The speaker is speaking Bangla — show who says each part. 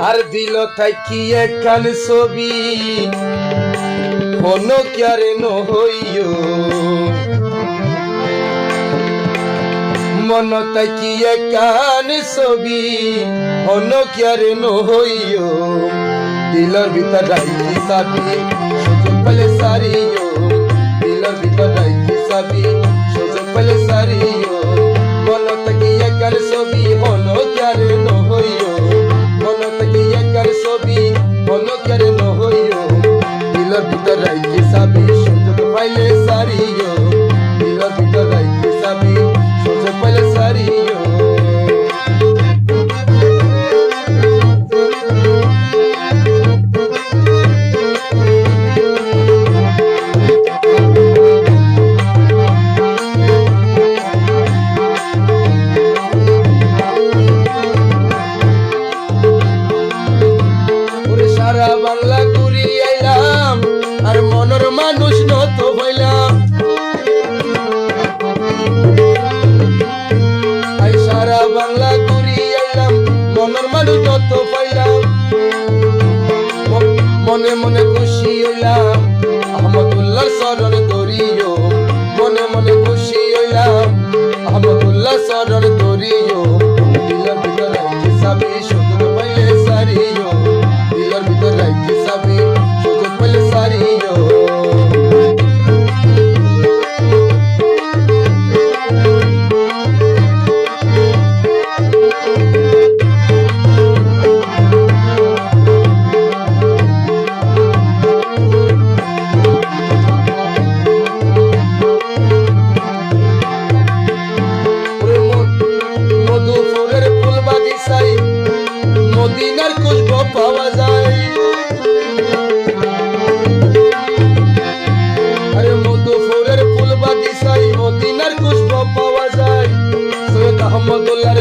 Speaker 1: আর দিল থাকি একখান ছবি হনো ক্যারে নহইও মন থাকি একখান ছবি হনো ক্যারে নহইও দিলর ভিতর রাখি চাবি সুযোগ পেলে সারিও দিলর ভিতর রাখি চাবি সুযোগ পেলে সারিও মন থাকি একখান ছবি হনো ক্যারে নহইও মন থাকি একখান ছবি হনো ক্যারে নহইও দিলর ভিতর রাখি চাবি সুযোগ পাইলে সারিও দিলর ভিতর রাখি চাবি সুযোগ পাইলে সারিও সারা বাংলা ঘুরি আইলাম আর মনের মানুষ নত হইলাম সারা বাংলা ঘুরি আইলাম মনের মানুষ নত পাইলাম মনে মনে খুশি হইলাম আহমদুল্লাহ শরণ ধরিও মনে মনে খুশি হইলাম আহমদুল্লাহ শরণ ধরিও দিলের ভিতর রাখি চাবি সুযোগ পাইলে সারিও দিলের ভিতর রাখি চাবি সুযোগ পাইলে সারিও মধুপুরের ফুল বাগিচায় মদিনার খুশবু পাওয়া যায় আরে মধুপুরের ফুল বাগিচায় মদিনার খুশবু পাওয়া যায় সৈয়দ আহমদুল্লাহর